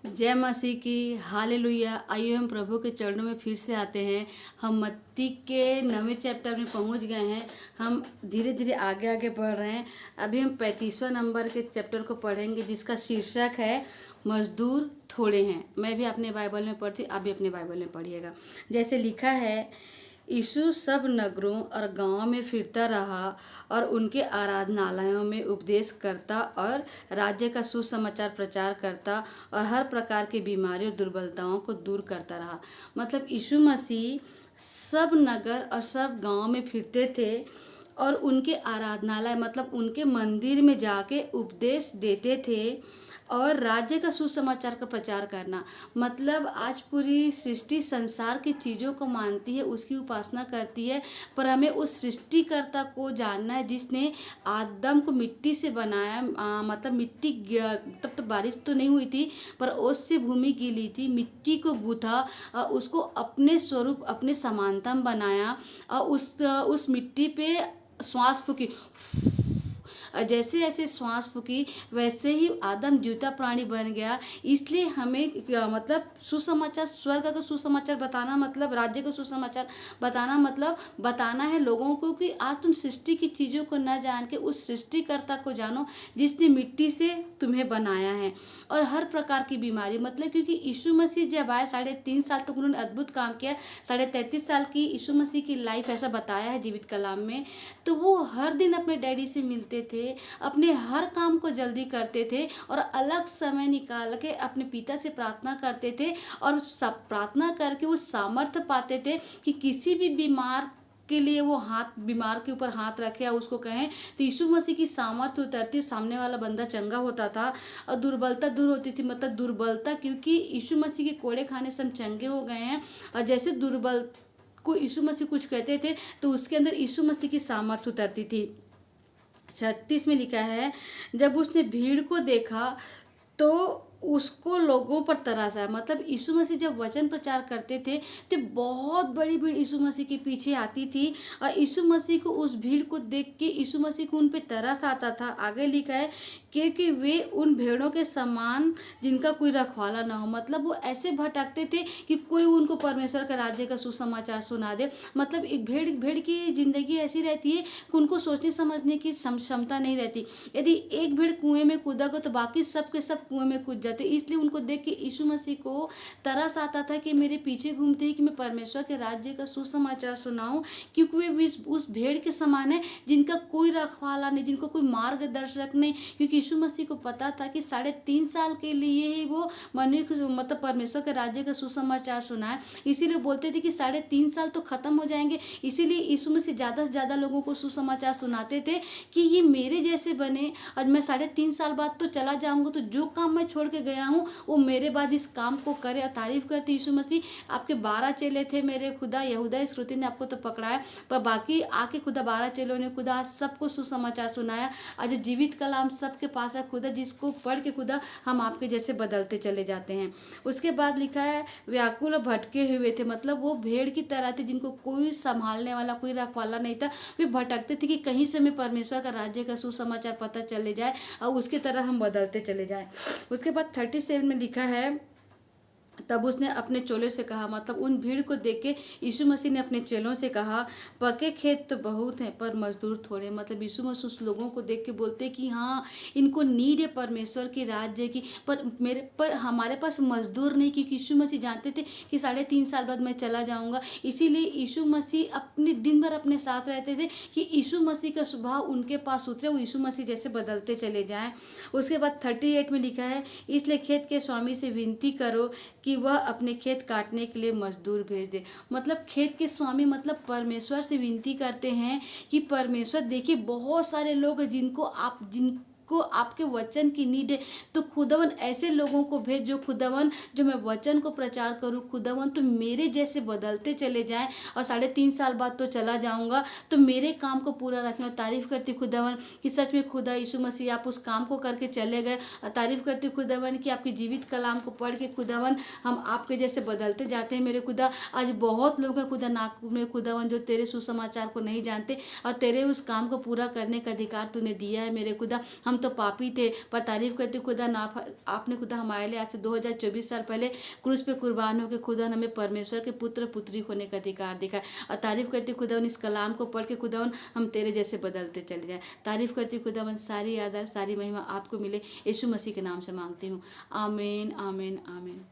जय मसीह की हालेलुया। आइए हम प्रभु के चरणों में फिर से आते हैं। हम मत्ती के 9वें चैप्टर में पहुंच गए हैं। हम धीरे धीरे आगे आगे बढ़ रहे हैं। अभी हम 35वां नंबर के चैप्टर को पढ़ेंगे जिसका शीर्षक है मजदूर थोड़े हैं। मैं भी अपने बाइबल में पढ़ती, आप भी अपने बाइबल में पढ़िएगा। जैसे लिखा है, यीशु सब नगरों और गांवों में फिरता रहा और उनके आराधनालयों में उपदेश करता और राज्य का सुसमाचार प्रचार करता और हर प्रकार की बीमारी और दुर्बलताओं को दूर करता रहा। मतलब यीशु मसीह सब नगर और सब गांव में फिरते थे और उनके आराधनालय मतलब उनके मंदिर में जाके उपदेश देते थे और राज्य का सुसमाचार का प्रचार करना। मतलब आज पूरी सृष्टि संसार की चीज़ों को मानती है, उसकी उपासना करती है, पर हमें उस सृष्टिकर्ता को जानना है जिसने आदम को मिट्टी से बनाया। मतलब मिट्टी तब तो बारिश तो नहीं हुई थी, पर ओस से भूमि गीली थी, मिट्टी को गूथा, उसको अपने स्वरूप अपने समानता में बनाया और उस मिट्टी पे श्वास फूकी। जैसे जैसे श्वास फूकी वैसे ही आदम जीवता प्राणी बन गया। इसलिए हमें मतलब सुसमाचार, स्वर्ग का सुसमाचार बताना मतलब राज्य का सुसमाचार बताना मतलब बताना है लोगों को कि आज तुम सृष्टि की चीज़ों को न जान के उस सृष्टिकर्ता को जानो जिसने मिट्टी से तुम्हें बनाया है। और हर प्रकार की बीमारी मतलब क्योंकि यीशु मसीह जब आए 3.5 साल तक उन्होंने अद्भुत काम किया। 33.5 साल की यीशु मसीह की लाइफ ऐसा बताया है जीवित कलाम में। तो वो हर दिन अपने डैडी से मिलते थे, अपने हर काम को जल्दी करते थे और अलग समय निकाल के अपने पिता से प्रार्थना करते थे और सब प्रार्थना करके वो सामर्थ्य पाते थे कि किसी भी बीमार के लिए वो हाथ, बीमार के ऊपर हाथ रखे या उसको कहें तो यीशु मसीह की सामर्थ्य उतरती, सामने वाला बंदा चंगा होता था और दुर्बलता दूर होती थी। मतलब दुर्बलता क्योंकि यीशु मसीह के कोड़े खाने से हम चंगे हो गए हैं। और जैसे दुर्बल को यीशु मसीह कुछ कहते थे तो उसके अंदर यीशु मसीह की सामर्थ्य उतरती थी। 36 में लिखा है, जब उसने भीड़ को देखा तो उसको लोगों पर तरस आया। मतलब यीशु मसीह जब वचन प्रचार करते थे तो बहुत बड़ी भीड़ यीशु मसीह के पीछे आती थी और यीशु मसीह को उस भीड़ को देख के यीशु मसीह को उन पे तरस आता था। आगे लिखा है, क्योंकि वे उन भेड़ों के समान जिनका कोई रखवाला ना हो। मतलब वो ऐसे भटकते थे कि कोई उनको परमेश्वर का राज्य का सुसमाचार सुना दे। मतलब एक भेड़ की जिंदगी ऐसी रहती है कि उनको सोचने समझने की क्षमता नहीं रहती। यदि एक भेड़ कुएं में कूदेगा तो बाकी सब के सब कुएं में कूद जाते। इसलिए उनको देख के यीशु मसीह को तरस आता था कि मेरे पीछे घूमते हैं कि मैं परमेश्वर के राज्य का सुसमाचार सुनाऊं, क्योंकि वे उस भेड़ के समान है जिनका कोई रखवाला नहीं, जिनको कोई मार्गदर्शक नहीं। क्योंकि यीशु मसीह को पता था कि 3.5 साल के लिए ही वो मनुष्य मतलब परमेश्वर के राज्य का सुसमाचार सुनाए। इसीलिए बोलते थे कि 3.5 साल तो खत्म हो जाएंगे। इसीलिए यीशु मसीह ज़्यादा से ज़्यादा लोगों को सुसमाचार सुनाते थे कि ये मेरे जैसे बने और मैं 3.5 साल बाद तो चला जाऊंगा, तो जो काम मैं छोड़ के गया हूँ वो मेरे बाद इस काम को करे। और तारीफ करते यीशु मसीह। आपके 12 चेले थे मेरे खुदा, यहूदा इस्करियोती ने आपको तो पकड़ाया, पर बाकी आके खुदा 12 चेलों ने खुदा आज सबको सुसमाचार सुनाया। आज जीवित कलाम सबके पास है खुदा, जिसको पढ़ के खुदा हम आपके जैसे बदलते चले जाते हैं। उसके बाद लिखा है, व्याकुल और भटके हुए थे। मतलब वो भेड़ की तरह थे जिनको कोई संभालने वाला, कोई रखवाला नहीं था। वे भटकते थे कि कहीं से हमें परमेश्वर का राज्य का सुसमाचार पता चले जाए और उसकी तरह हम बदलते चले जाएं। उसके बाद 37 में लिखा है, तब उसने अपने चेलों से कहा, मतलब उन भीड़ को देख के यीशु मसीह ने अपने चेलों से कहा, पके खेत तो बहुत हैं पर मजदूर थोड़े। मतलब यीशु मसीह उस लोगों को देख के बोलते कि हाँ, इनको नीड है परमेश्वर की राज्य की, पर हमारे पास मजदूर नहीं। क्योंकि यीशु मसीह जानते थे कि 3.5 साल बाद मैं चला जाऊँगा। इसीलिए यीशु मसीह अपने दिन भर अपने साथ रहते थे कि यीशु मसीह का स्वभाव उनके पास उतरे, वो यीशु मसीह जैसे बदलते चले जाएँ। उसके बाद 38 में लिखा है, इसलिए खेत के स्वामी से विनती करो कि वह अपने खेत काटने के लिए मजदूर भेज दे। मतलब खेत के स्वामी मतलब परमेश्वर से विनती करते हैं कि परमेश्वर, देखिए बहुत सारे लोग जिनको आपके वचन की नीड है, तो खुदावन ऐसे लोगों को भेज जो मैं वचन को प्रचार करूं खुदावन, तो मेरे जैसे बदलते चले जाएं और 3.5 साल बाद तो चला जाऊंगा, तो मेरे काम को पूरा रखें। और तारीफ करती खुदावन कि सच में खुदा यीशु मसीह आप उस काम को करके चले गए। और तारीफ करती खुदावन कि आपके जीवित कलाम को पढ़ के खुदावन हम आपके जैसे बदलते जाते हैं। मेरे खुदा, आज बहुत लोग हैं खुदा नागपुर में खुदावन जो तेरे सुसमाचार को नहीं जानते और तेरे उस काम को पूरा करने का अधिकार तूने दिया है। मेरे खुदा, हम हम तो पापी थे, पर तारीफ करती खुदा ना आपने खुदा हमारे लिए आज से 2024 साल पहले क्रूस पे कुर्बान होकर खुदा हमें परमेश्वर के पुत्र पुत्री होने का अधिकार दिखाए। और तारीफ करती खुदा इस कलाम को पढ़ के खुदा हम तेरे जैसे बदलते चले जाए। तारीफ करती खुदा सारी आदर सारी महिमा आपको मिले, यीशु मसीह के नाम से मांगती हूँ, आमीन आमीन आमीन।